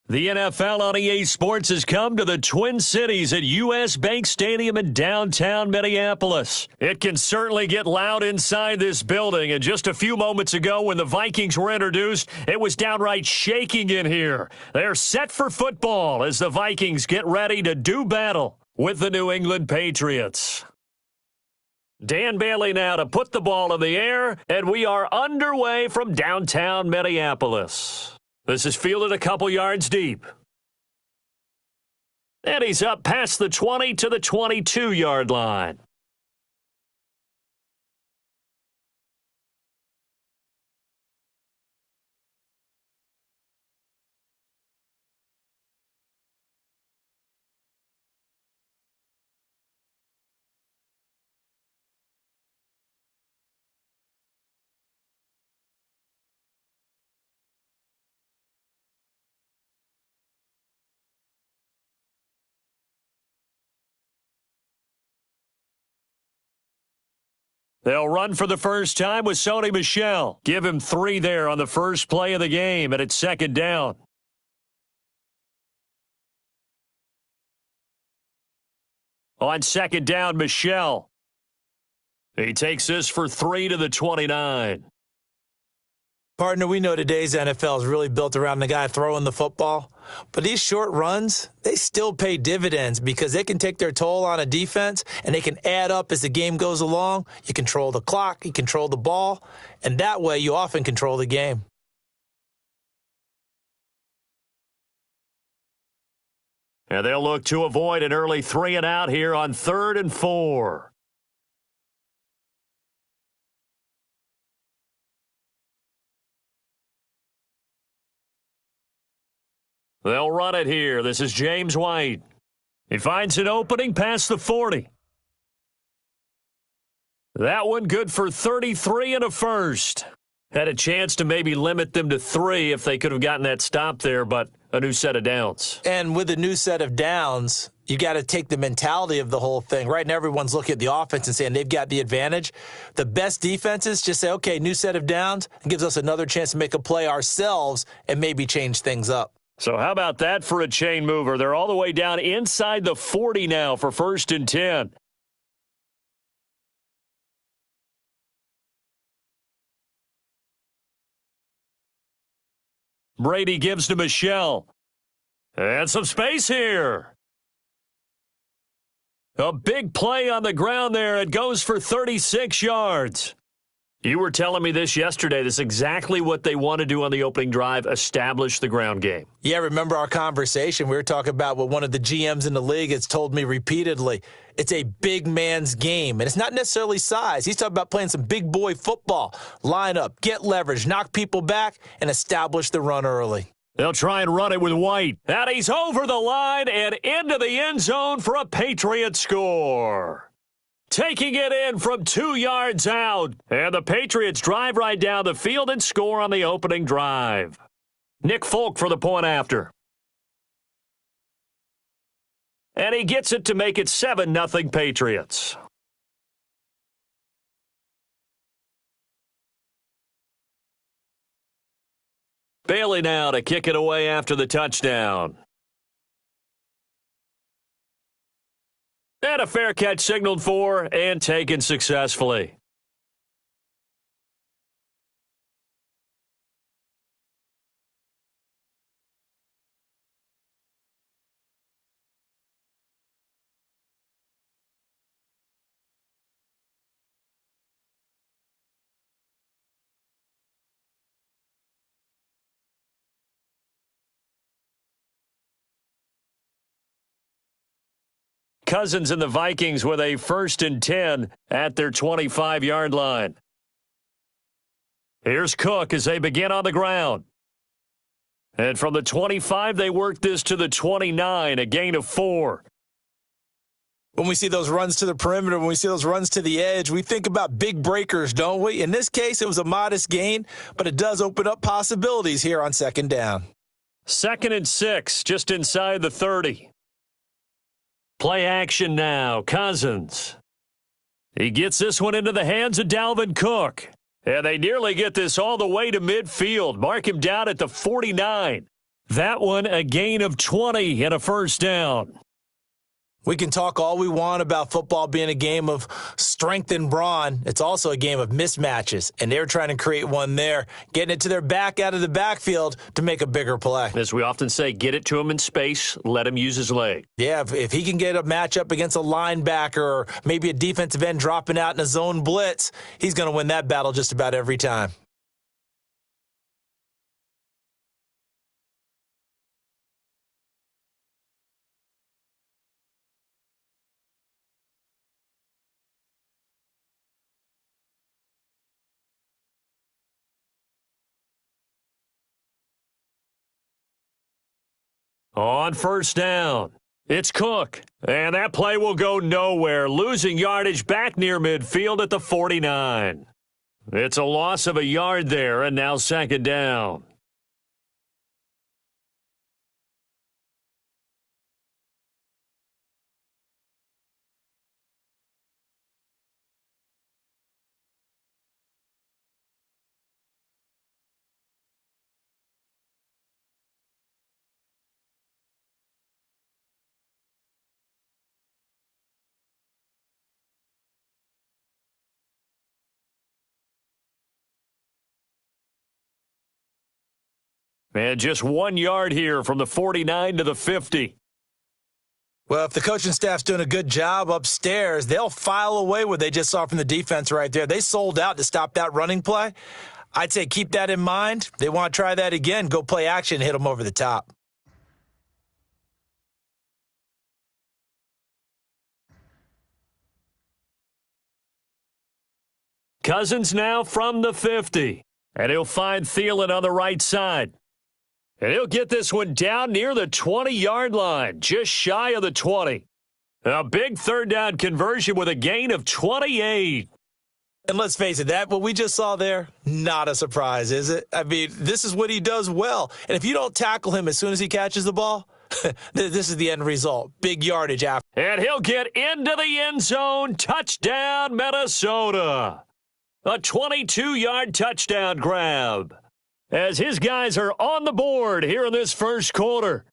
The NFL on EA Sports has come to the Twin Cities at US Bank Stadium in downtown Minneapolis. It can certainly get loud inside this building, and just a few moments ago when the Vikings were introduced, it was downright shaking in here. They're set for football as the Vikings get ready to do battle with the New England Patriots. Dan Bailey now to put the ball in the air, and we are underway from downtown Minneapolis. This is fielded a couple yards deep. And he's up past the 20 to the 22-yard line. They'll run for the first time with Sony Michel. Give him 3 there on the first play of the game, and it's second down. On second down, Michel. He takes this for 3 to the 29. Partner, we know today's NFL is really built around the guy throwing the football. But these short runs, they still pay dividends because they can take their toll on a defense and they can add up as the game goes along. You control the clock, you control the ball, and that way you often control the game. And they'll look to avoid an early 3 and out here on 3rd and 4. They'll run it here. This is James White. He finds an opening past the 40. That one good for 33 and a first. Had a chance to maybe limit them to 3 if they could have gotten that stop there, but a new set of downs. And with a new set of downs, you got to take the mentality of the whole thing. Right now, everyone's looking at the offense and saying they've got the advantage. The best defenses just say, okay, new set of downs. It gives us another chance to make a play ourselves and maybe change things up. So how about that for a chain mover? They're all the way down inside the 40 now for 1st and 10. Brady gives to Michel. And some space here. A big play on the ground there. It goes for 36 yards. You were telling me this yesterday. This is exactly what they want to do on the opening drive, establish the ground game. Yeah, remember our conversation? We were talking about what one of the GMs in the league has told me repeatedly. It's a big man's game, and it's not necessarily size. He's talking about playing some big boy football. Line up, get leverage, knock people back, and establish the run early. They'll try and run it with White. And he's over the line and into the end zone for a Patriot score. Taking it in from 2 yards out. And the Patriots drive right down the field and score on the opening drive. Nick Folk for the point after. And he gets it to make it 7-0 Patriots. Bailey now to kick it away after the touchdown. And a fair catch signaled for and taken successfully. Cousins and the Vikings with a 1st and 10 at their 25-yard line. Here's Cook as they begin on the ground. And from the 25, they work this to the 29, a gain of 4. When we see those runs to the perimeter, when we see those runs to the edge, we think about big breakers, don't we? In this case, it was a modest gain, but it does open up possibilities here on 2nd down. 2nd and 6, just inside the 30. Play action now, Cousins. He gets this one into the hands of Dalvin Cook. And they nearly get this all the way to midfield. Mark him down at the 49. That one a gain of 20 and a first down. We can talk all we want about football being a game of strength and brawn. It's also a game of mismatches, and they're trying to create one there, getting it to their back out of the backfield to make a bigger play. As we often say, get it to him in space, let him use his leg. Yeah, if he can get a matchup against a linebacker or maybe a defensive end dropping out in a zone blitz, he's going to win that battle just about every time. On first down, it's Cook. And that play will go nowhere, losing yardage back near midfield at the 49. It's a loss of a yard there, and now second down. And just 1 yard here from the 49 to the 50. Well, if the coaching staff's doing a good job upstairs, they'll file away what they just saw from the defense right there. They sold out to stop that running play. I'd say keep that in mind. They want to try that again. Go play action, hit them over the top. Cousins now from the 50. And he'll find Thielen on the right side. And he'll get this one down near the 20-yard line, just shy of the 20. A big third down conversion with a gain of 28. And let's face it, what we just saw there, not a surprise, is it? I mean, this is what he does well. And if you don't tackle him as soon as he catches the ball, this is the end result. Big yardage after. And he'll get into the end zone. Touchdown, Minnesota. A 22-yard touchdown grab. As his guys are on the board here in this first quarter.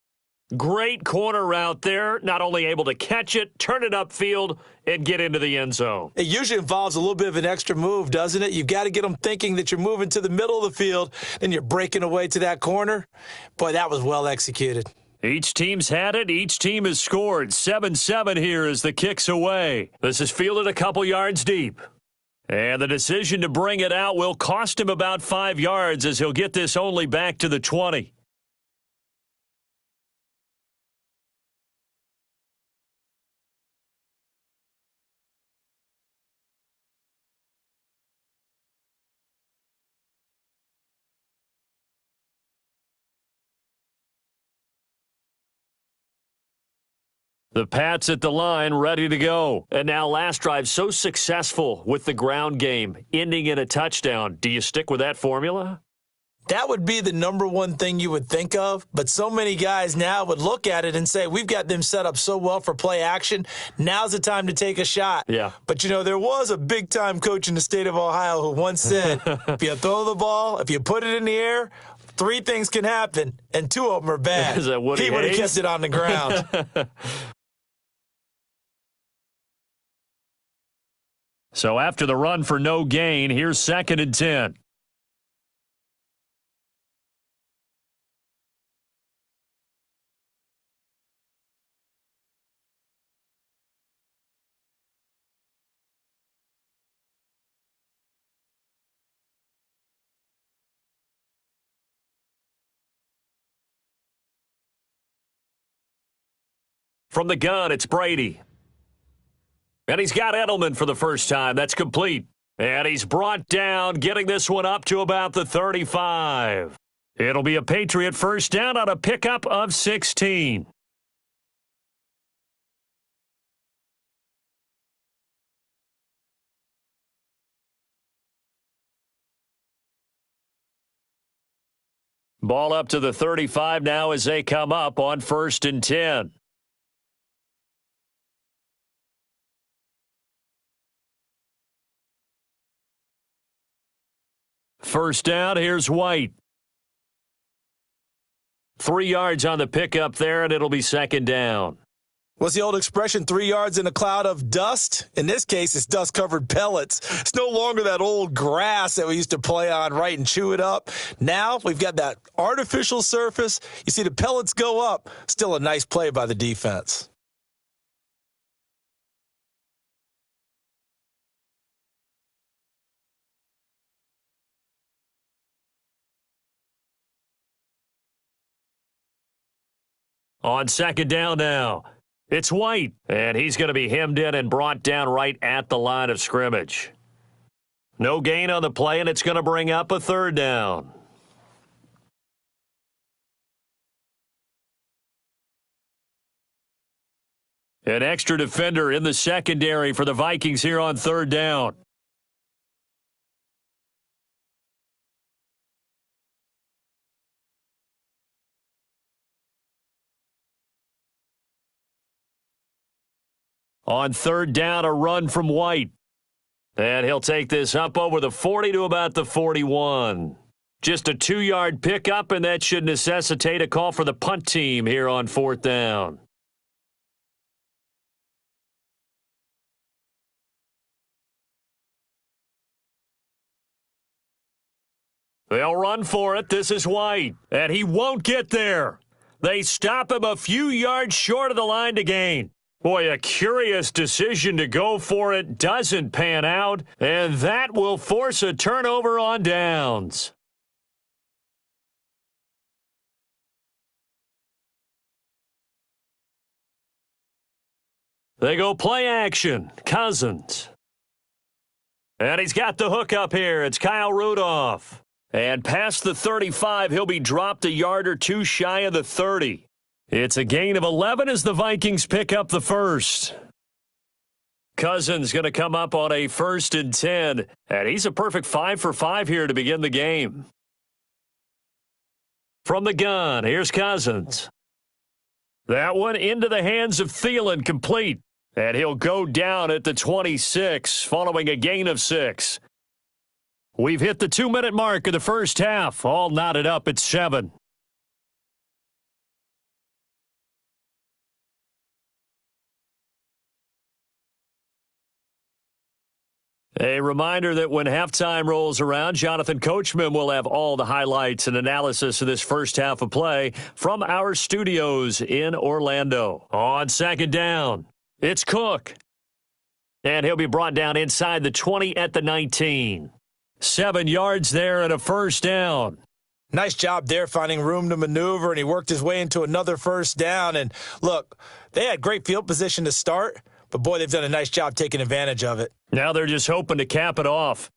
Great corner route there. Not only able to catch it, turn it upfield, and get into the end zone. It usually involves a little bit of an extra move, doesn't it? You've got to get them thinking that you're moving to the middle of the field, and you're breaking away to that corner. Boy, that was well executed. Each team's had it. Each team has scored. 7-7 here as the kick's away. This is fielded a couple yards deep. And the decision to bring it out will cost him about 5 yards as he'll get this only back to the 20. The Pats at the line, ready to go. And now last drive so successful with the ground game, ending in a touchdown. Do you stick with that formula? That would be the number one thing you would think of, but so many guys now would look at it and say, we've got them set up so well for play action. Now's the time to take a shot. Yeah. But, you know, there was a big-time coach in the state of Ohio who once said, if you throw the ball, if you put it in the air, 3 things can happen, and 2 of them are bad. Is that Woody He would have Hayes? kept it on the ground. So after the run for no gain, here's 2nd and 10. From the gun, it's Brady. And he's got Edelman for the first time. That's complete. And he's brought down, getting this one up to about the 35. It'll be a Patriot first down on a pickup of 16. Ball up to the 35 now as they come up on 1st and 10. First down, here's White. 3 yards on the pickup there, and it'll be second down. What's the old expression, 3 yards in a cloud of dust? In this case, it's dust-covered pellets. It's no longer that old grass that we used to play on, right, and chew it up. Now we've got that artificial surface. You see the pellets go up. Still a nice play by the defense. On second down now, it's White, and he's going to be hemmed in and brought down right at the line of scrimmage. No gain on the play, and it's going to bring up a third down. An extra defender in the secondary for the Vikings here on third down. On third down, a run from White. And he'll take this up over the 40 to about the 41. Just a 2-yard pickup, and that should necessitate a call for the punt team here on fourth down. They'll run for it. This is White, and he won't get there. They stop him a few yards short of the line to gain. Boy, a curious decision to go for it doesn't pan out, and that will force a turnover on downs. They go play action. Cousins. And he's got the hook up here. It's Kyle Rudolph. And past the 35, he'll be dropped a yard or two shy of the 30. It's a gain of 11 as the Vikings pick up the first. Cousins going to come up on a 1st and 10, and he's a perfect 5 for 5 here to begin the game. From the gun, here's Cousins. That one into the hands of Thielen, complete, and he'll go down at the 26 following a gain of 6. We've hit the 2-minute mark of the first half, all knotted up at 7. A reminder that when halftime rolls around, Jonathan Coachman will have all the highlights and analysis of this first half of play from our studios in Orlando. On second down, it's Cook. And he'll be brought down inside the 20 at the 19. 7 yards there and a first down. Nice job there finding room to maneuver, and he worked his way into another first down. And look, they had great field position to start, but boy, they've done a nice job taking advantage of it. Now they're just hoping to cap it off.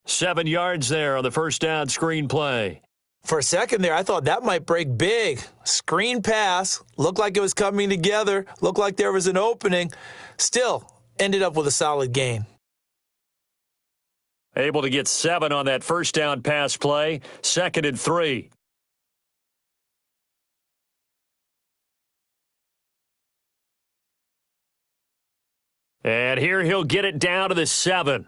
7 yards there on the first down screen play. For a second there, I thought that might break big. Screen pass, looked like it was coming together, looked like there was an opening. Still, ended up with a solid gain. Able to get 7 on that first down pass play. 2nd and 3. And here he'll get it down to the 7.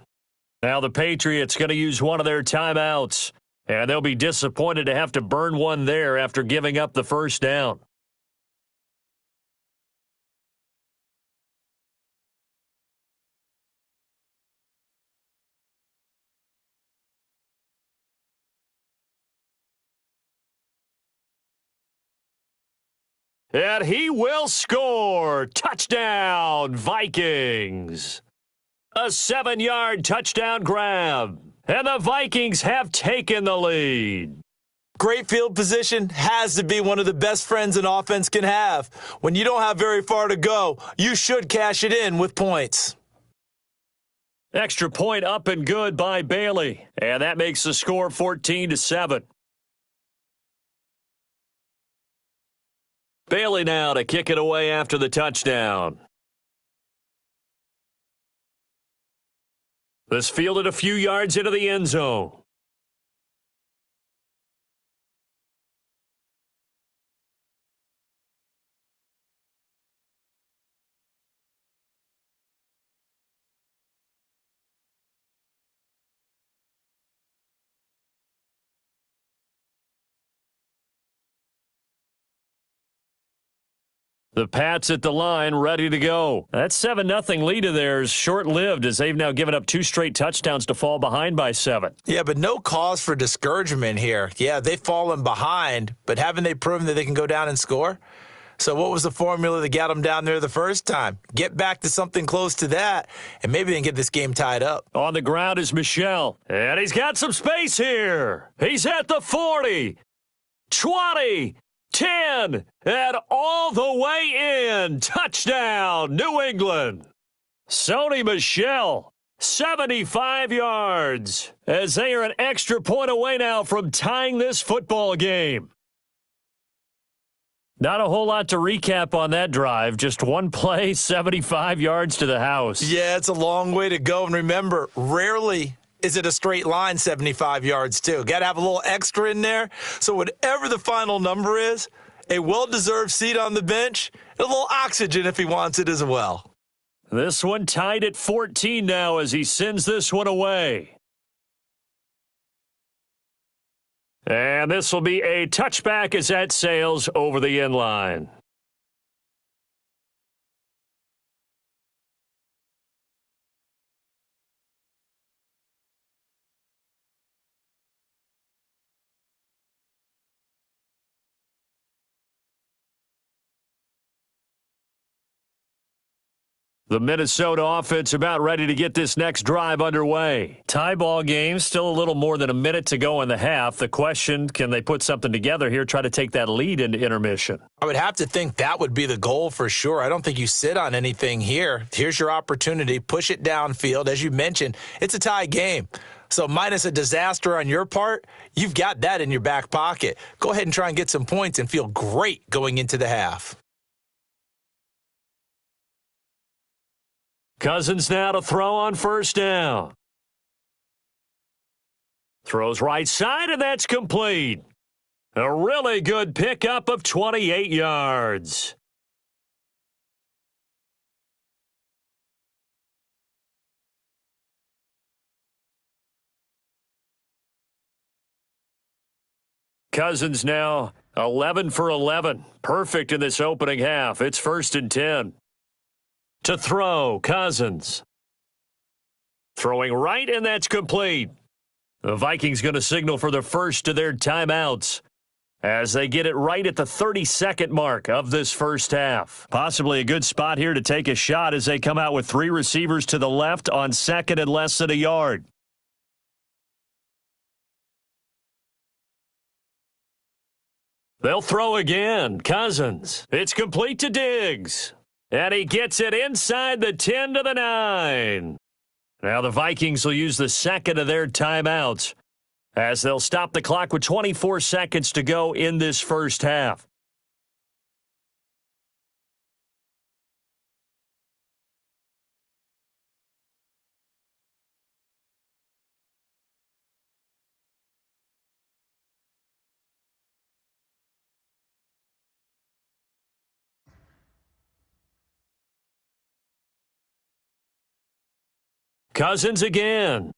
Now the Patriots going to use one of their timeouts, and they'll be disappointed to have to burn one there after giving up the first down. And he will score. Touchdown, Vikings. A 7-yard touchdown grab. And the Vikings have taken the lead. Great field position has to be one of the best friends an offense can have. When you don't have very far to go, you should cash it in with points. Extra point up and good by Bailey. And that makes the score 14-7. Bailey now to kick it away after the touchdown. This fielded a few yards into the end zone. The Pats at the line, ready to go. That 7-0 lead of theirs short-lived as they've now given up 2 straight touchdowns to fall behind by 7. Yeah, but no cause for discouragement here. Yeah, they've fallen behind, but haven't they proven that they can go down and score? So what was the formula that got them down there the first time? Get back to something close to that, and maybe they can get this game tied up. On the ground is Michel, and he's got some space here. He's at the 40, 20, 10, and all the way in. Touchdown, New England. Sony Michel, 75 yards, as they are an extra point away now from tying this football game. Not a whole lot to recap on that drive. Just one play, 75 yards to the house. Yeah, it's a long way to go. And remember, rarely is it a straight line 75 yards, too. Got to have a little extra in there. So whatever the final number is, a well-deserved seat on the bench, and a little oxygen if he wants it as well. This one tied at 14 now as he sends this one away. And this will be a touchback as that sails over the end line. The Minnesota offense about ready to get this next drive underway. Tie ball game, still a little more than a minute to go in the half. The question, can they put something together here, try to take that lead into intermission? I would have to think that would be the goal for sure. I don't think you sit on anything here. Here's your opportunity. Push it downfield. As you mentioned, it's a tie game. So minus a disaster on your part, you've got that in your back pocket. Go ahead and try and get some points and feel great going into the half. Cousins now to throw on first down. Throws right side, and that's complete. A really good pickup of 28 yards. Cousins now 11 for 11. Perfect in this opening half. It's 1st and 10. To throw, Cousins. Throwing right, and that's complete. The Vikings going to signal for the first of their timeouts as they get it right at the 30-second mark of this first half. Possibly a good spot here to take a shot as they come out with 3 receivers to the left on 2nd and less than a yard. They'll throw again. Cousins. It's complete to Diggs. And he gets it inside the 10 to the 9. Now the Vikings will use the second of their timeouts as they'll stop the clock with 24 seconds to go in this first half. Cousins again.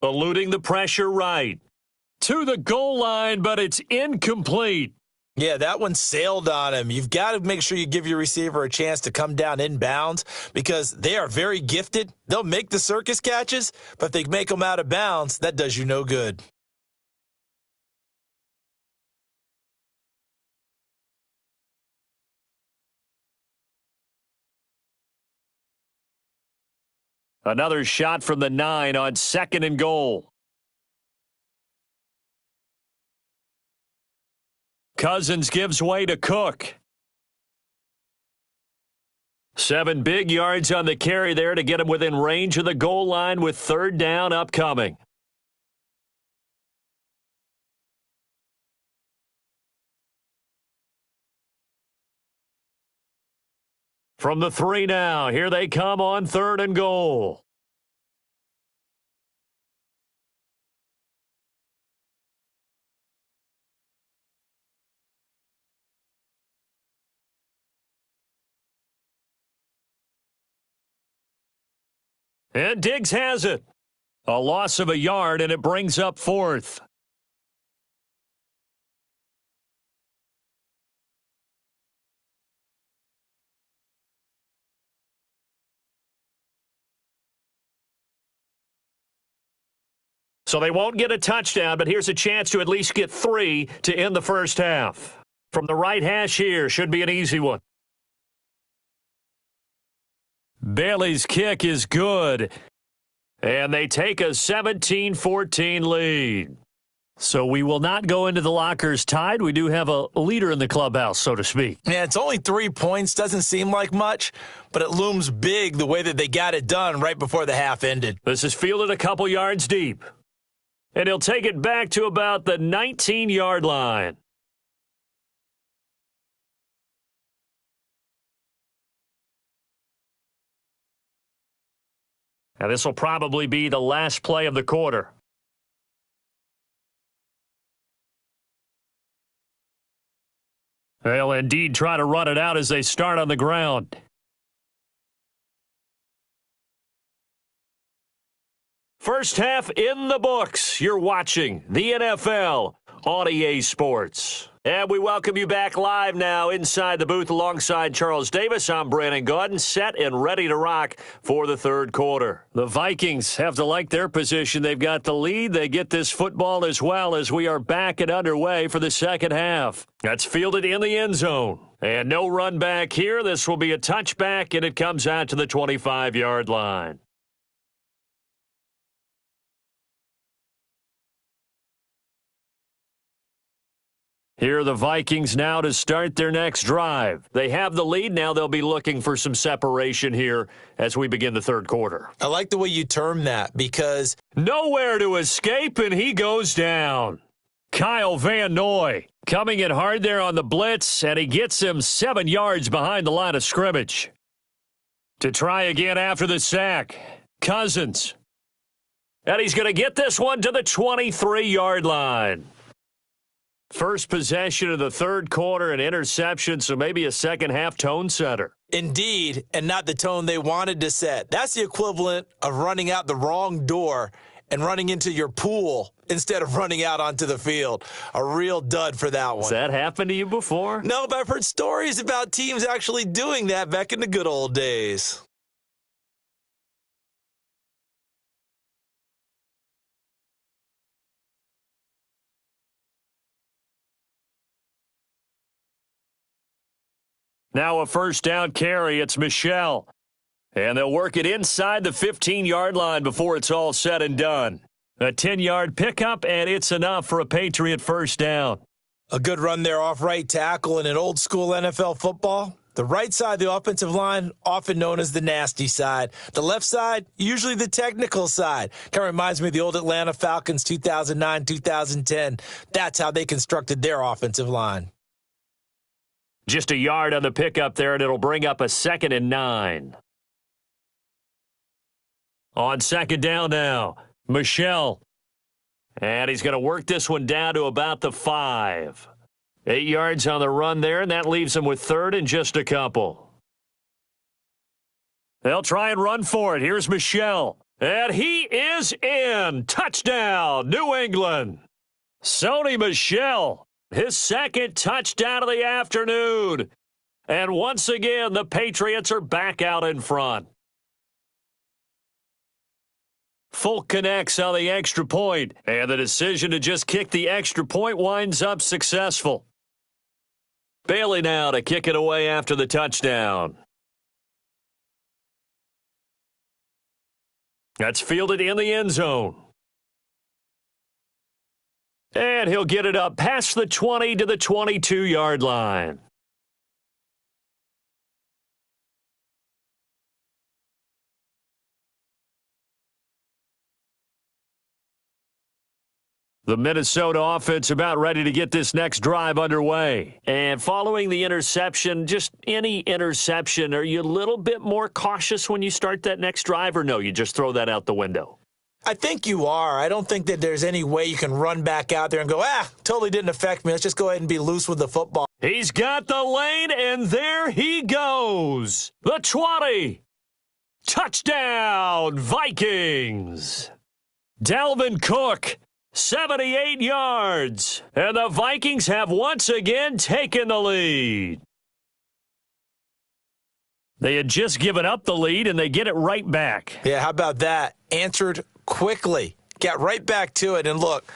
Eluding the pressure right. To the goal line, but it's incomplete. Yeah, that one sailed on him. You've got to make sure you give your receiver a chance to come down inbounds because they are very gifted. They'll make the circus catches, but if they make them out of bounds, that does you no good. Another shot from the 9 on 2nd and goal. Cousins gives way to Cook. 7 big yards on the carry there to get him within range of the goal line with 3rd down upcoming. From the 3 now, here they come on 3rd and goal. And Diggs has it. A loss of a yard, and it brings up 4th. So they won't get a touchdown, but here's a chance to at least get 3 to end the first half. From the right hash here, should be an easy one. Bailey's kick is good. And they take a 17-14 lead. So we will not go into the lockers tied. We do have a leader in the clubhouse, so to speak. Yeah, it's only 3 points. Doesn't seem like much, but it looms big the way that they got it done right before the half ended. This is fielded a couple yards deep. And he'll take it back to about the 19-yard line. Now this will probably be the last play of the quarter. They'll indeed try to run it out as they start on the ground. First half in the books. You're watching the NFL on EA Sports. And we welcome you back live now inside the booth alongside Charles Davis. I'm Brandon Gaudin, set and ready to rock for the third quarter. The Vikings have to like their position. They've got the lead. They get this football as well as we are back and underway for the second half. That's fielded in the end zone. And no run back here. This will be a touchback, and it comes out to the 25-yard line. Here are the Vikings now to start their next drive. They have the lead. Now they'll be looking for some separation here as we begin the third quarter. I like the way you term that because nowhere to escape, and he goes down. Kyle Van Noy coming in hard there on the blitz, and he gets him 7 yards behind the line of scrimmage. To try again after the sack, Cousins. And he's going to get this one to the 23-yard line. First possession of the third quarter, an interception, so maybe a second-half tone setter. Indeed, and not the tone they wanted to set. That's the equivalent of running out the wrong door and running into your pool instead of running out onto the field. A real dud for that one. Has that happened to you before? No, but I've heard stories about teams actually doing that back in the good old days. Now a first down carry. It's Michelle. And they'll work it inside the 15-yard line before it's all said and done. A 10-yard pickup, and it's enough for a Patriot first down. A good run there off right tackle in an old-school NFL football. The right side of the offensive line, often known as the nasty side. The left side, usually the technical side. Kind of reminds me of the old Atlanta Falcons 2009, 2010. That's how they constructed their offensive line. Just a yard on the pickup there, and it'll bring up a 2nd and 9. On second down now, Michelle. And he's going to work this one down to about the 5. 8 yards on the run there, and that leaves him with third and just a couple. They'll try and run for it. Here's Michelle. And he is in. Touchdown, New England. Sony Michel, his second touchdown of the afternoon. And once again, the Patriots are back out in front. Folk connects on the extra point, and the decision to just kick the extra point winds up successful. Bailey now to kick it away after the touchdown. That's fielded in the end zone. And he'll get it up past the 20 to the 22-yard line. The Minnesota offense about ready to get this next drive underway. And following the interception, just any interception, are you a little bit more cautious when you start that next drive, or no, you just throw that out the window? I think you are. I don't think that there's any way you can run back out there and go, totally didn't affect me. Let's just go ahead and be loose with the football. He's got the lane, and there he goes. The 20. Touchdown, Vikings. Dalvin Cook, 78 yards. And the Vikings have once again taken the lead. They had just given up the lead, and they get it right back. Yeah, how about that? Answered quickly. get right back to it. And look,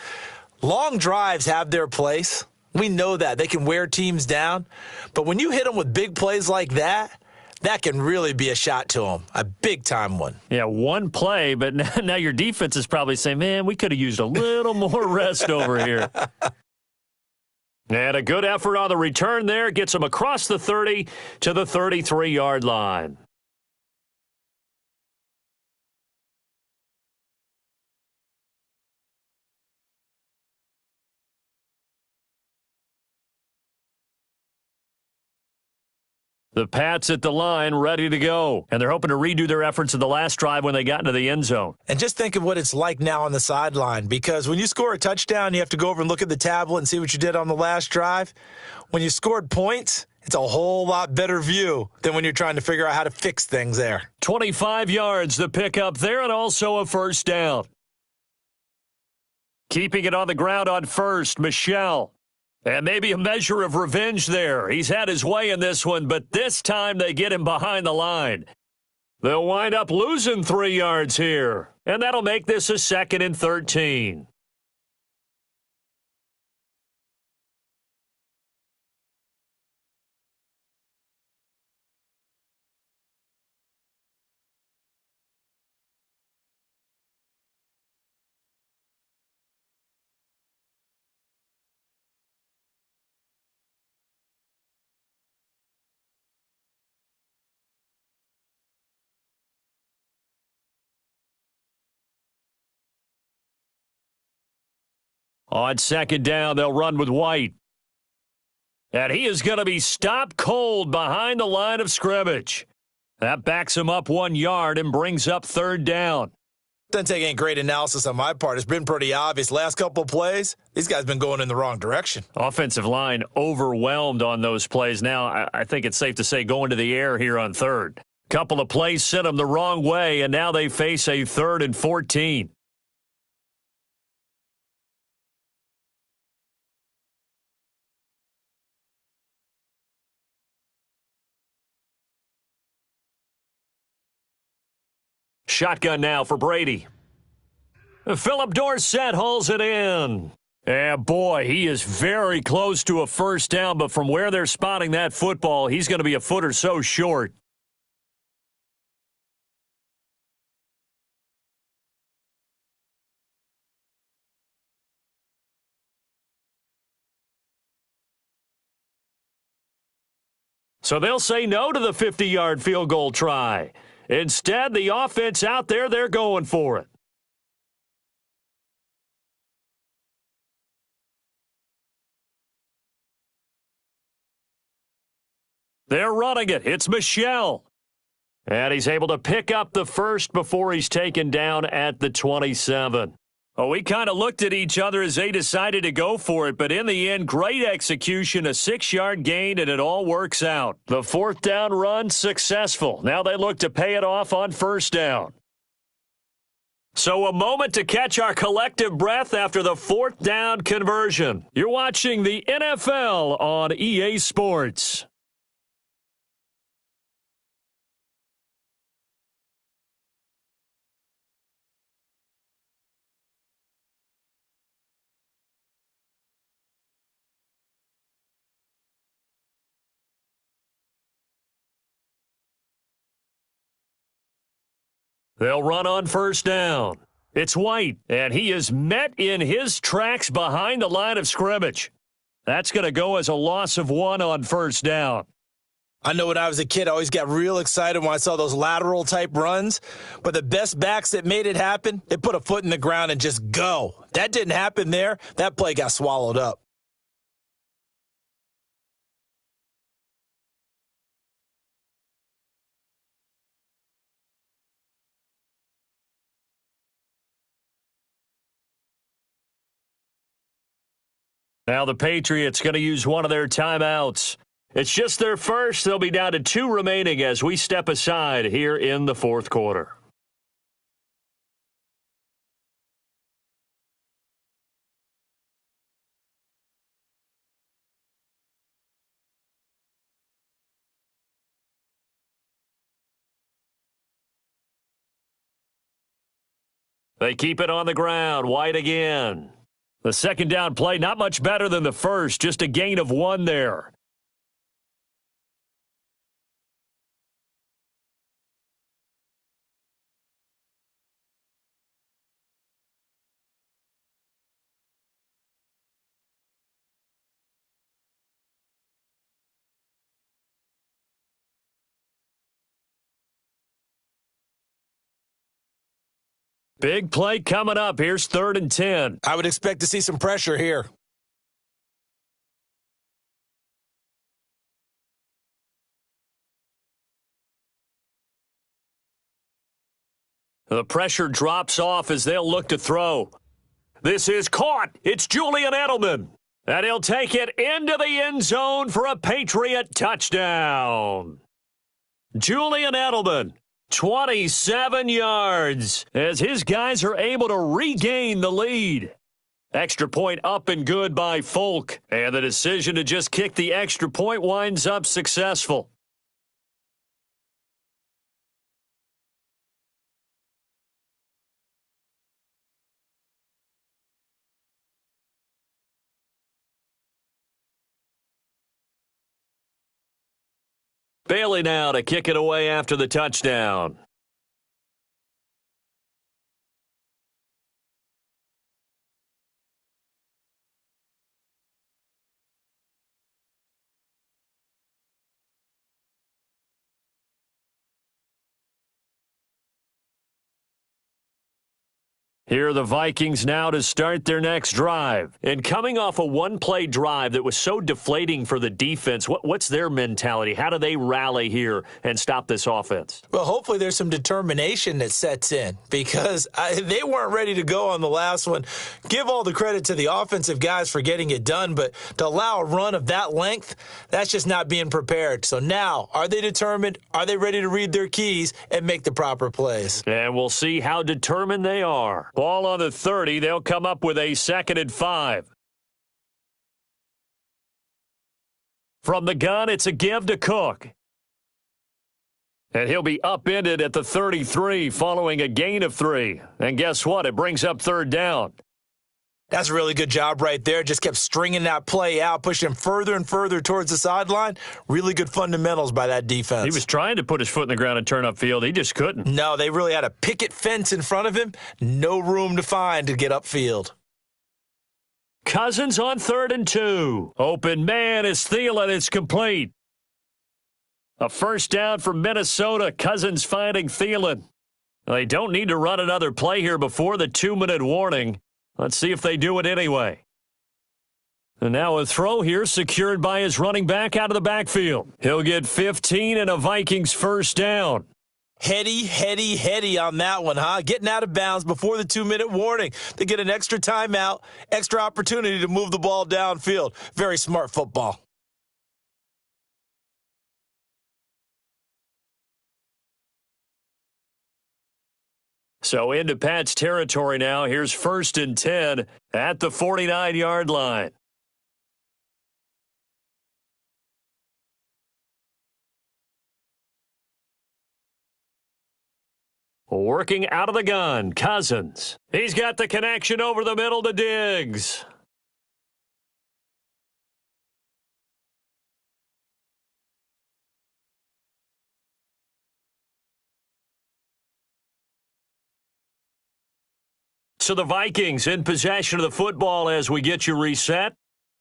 long drives have their place. We know that. They can wear teams down. But when you hit them with big plays like that, that can really be a shot to them, a big-time one. Yeah, one play, but now your defense is probably saying, man, we could have used a little more rest over here. And a good effort on the return there gets them across the 30 to the 33-yard line. The Pats at the line, ready to go. And they're hoping to redo their efforts in the last drive when they got into the end zone. And just think of what it's like now on the sideline, because when you score a touchdown, you have to go over and look at the tablet and see what you did on the last drive. When you scored points, it's a whole lot better view than when you're trying to figure out how to fix things there. 25 yards the pickup there, and also a first down. Keeping it on the ground on first, Michel. And maybe a measure of revenge there. He's had his way in this one, but this time they get him behind the line. They'll wind up losing 3 yards here, and that'll make this a 2nd and 13. On second down, they'll run with White. And he is going to be stopped cold behind the line of scrimmage. That backs him up 1 yard and brings up third down. Doesn't take any great analysis on my part. It's been pretty obvious. Last couple of plays, these guys been going in the wrong direction. Offensive line overwhelmed on those plays. Now, I think it's safe to say going to the air here on third. Couple of plays sent them the wrong way, and now they face a 3rd and 14. Shotgun now for Brady. Philip Dorsett hauls it in. And boy, he is very close to a first down, but from where they're spotting that football, he's going to be a foot or so short. So they'll say no to the 50-yard field goal try. Instead, the offense out there, they're going for it. They're running it. It's Michel. And he's able to pick up the first before he's taken down at the 27. Oh, we kind of looked at each other as they decided to go for it, but in the end, great execution, a 6-yard gain, and it all works out. The 4th down run successful. Now they look to pay it off on first down. So a moment to catch our collective breath after the 4th down conversion. You're watching the NFL on EA Sports. They'll run on first down. It's White, and he is met in his tracks behind the line of scrimmage. That's going to go as a loss of 1 on first down. I know when I was a kid, I always got real excited when I saw those lateral-type runs. But the best backs that made it happen, they put a foot in the ground and just go. That didn't happen there. That play got swallowed up. Now the Patriots going to use one of their timeouts. It's just their first. They'll be down to 2 remaining as we step aside here in the 4th quarter. They keep it on the ground. White again. The second down play, not much better than the first, just a gain of 1 there. Big play coming up. Here's 3rd and 10. I would expect to see some pressure here. The pressure drops off as they'll look to throw. This is caught. It's Julian Edelman. And he'll take it into the end zone for a Patriot touchdown. Julian Edelman, 27 yards, as his guys are able to regain the lead. Extra point up and good by Folk, and the decision to just kick the extra point winds up successful. Bailey now to kick it away after the touchdown. Here are the Vikings now to start their next drive. And coming off a one-play drive that was so deflating for the defense, what's their mentality? How do they rally here and stop this offense? Well, hopefully there's some determination that sets in because they weren't ready to go on the last one. Give all the credit to the offensive guys for getting it done, but to allow a run of that length, that's just not being prepared. So now, are they determined? Are they ready to read their keys and make the proper plays? And we'll see how determined they are. Ball on the 30. They'll come up with a 2nd and 5. From the gun, it's a give to Cook. And he'll be upended at the 33 following a gain of 3. And guess what? It brings up 3rd down. That's a really good job right there. Just kept stringing that play out, pushing him further and further towards the sideline. Really good fundamentals by that defense. He was trying to put his foot in the ground and turn upfield. He just couldn't. No, they really had a picket fence in front of him. No room to find to get upfield. Cousins on 3rd and 2. Open man is Thielen. It's complete. A first down for Minnesota. Cousins finding Thielen. They don't need to run another play here before the 2-minute warning. Let's see if they do it anyway. And now a throw here secured by his running back out of the backfield. He'll get 15 and a Vikings first down. Heady on that one, huh? Getting out of bounds before the 2-minute warning. They get an extra timeout, extra opportunity to move the ball downfield. Very smart football. So into Pat's territory now. Here's 1st and 10 at the 49-yard line. Working out of the gun, Cousins. He's got the connection over the middle to Diggs. So the Vikings in possession of the football as we get you reset.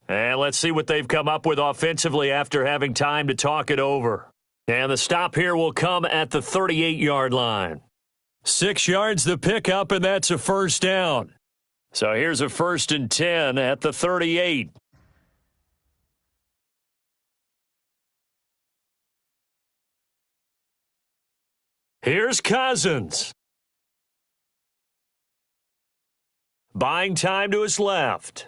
And let's see what they've come up with offensively after having time to talk it over. And the stop here will come at the 38-yard line. 6 yards the pickup, and that's a first down. So here's a 1st and 10 at the 38. Here's Cousins. Buying time to his left.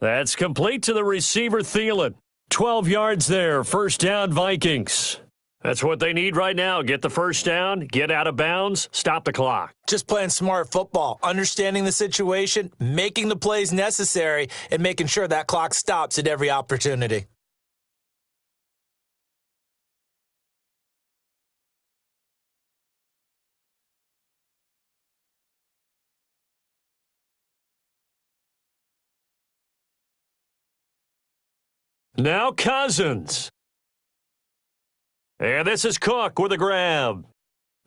That's complete to the receiver, Thielen. 12 yards there. First down, Vikings. That's what they need right now. Get the first down, get out of bounds, stop the clock. Just playing smart football, understanding the situation, making the plays necessary, and making sure that clock stops at every opportunity. Now Cousins. And this is Cook with a grab.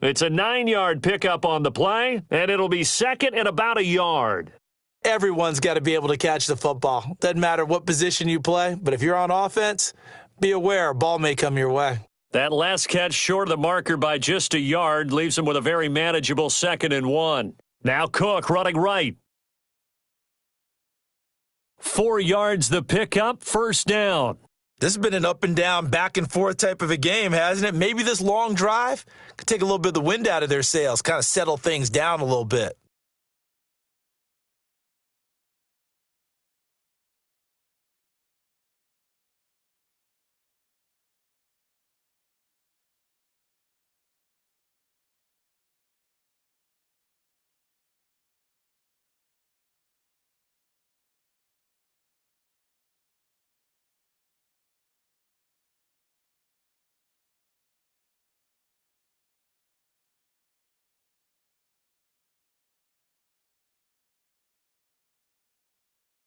It's a 9-yard pickup on the play, and it'll be second and about a yard. Everyone's got to be able to catch the football. Doesn't matter what position you play, but if you're on offense, be aware a ball may come your way. That last catch short of the marker by just a yard leaves him with a very manageable 2nd and 1. Now Cook running right. 4 yards the pickup, first down. This has been an up and down, back and forth type of a game, hasn't it? Maybe this long drive could take a little bit of the wind out of their sails, kind of settle things down a little bit.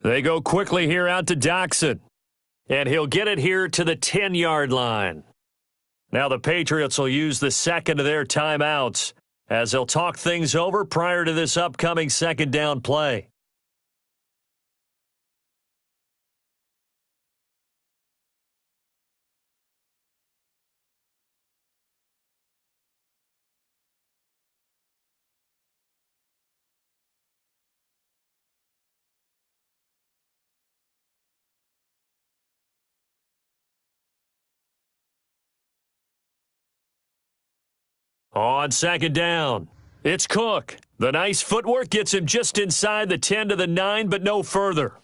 They go quickly here out to Doxson. And he'll get it here to the 10-yard line. Now the Patriots will use the second of their timeouts as they'll talk things over prior to this upcoming second down play. On second down, it's Cook. The nice footwork gets him just inside the 10 to the 9, but no further.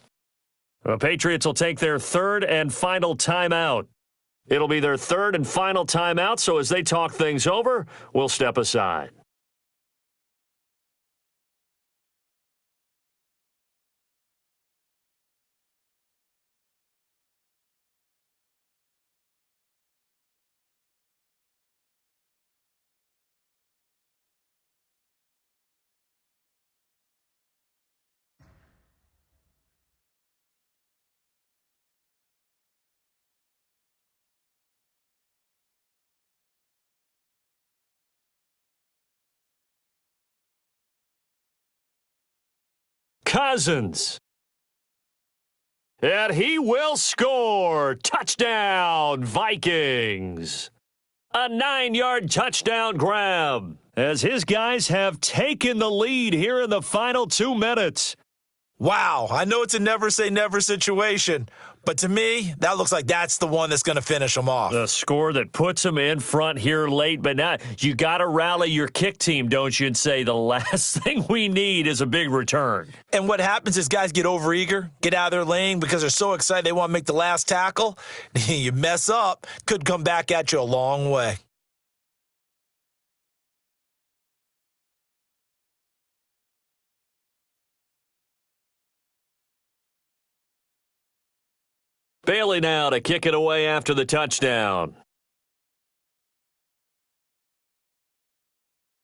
The Patriots will take their third and final timeout. It'll be their third and final timeout, so as they talk things over, we'll step aside. Cousins. And he will score. Touchdown, Vikings. A 9-yard touchdown grab as his guys have taken the lead here in the final 2 minutes. Wow, I know it's a never say never situation, but to me, that looks like that's the one that's going to finish them off. The score that puts them in front here late, but now you got to rally your kick team, don't you, and say the last thing we need is a big return. And what happens is guys get overeager, get out of their lane because they're so excited they want to make the last tackle. You mess up, could come back at you a long way. Bailey now to kick it away after the touchdown.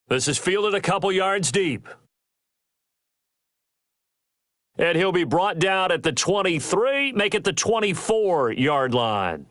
This is fielded a couple yards deep. And he'll be brought down at the 23, make it the 24-yard line.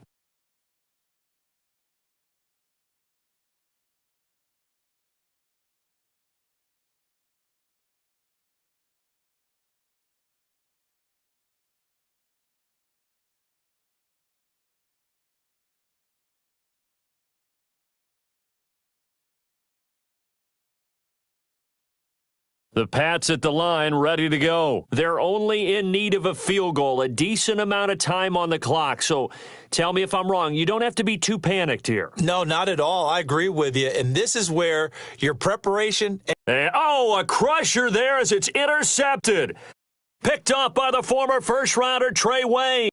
The Pats at the line, ready to go. They're only in need of a field goal, a decent amount of time on the clock. So tell me if I'm wrong. You don't have to be too panicked here. No, not at all. I agree with you. And this is where your preparation... a crusher there as it's intercepted. Picked off by the former first-rounder Trey Wayne.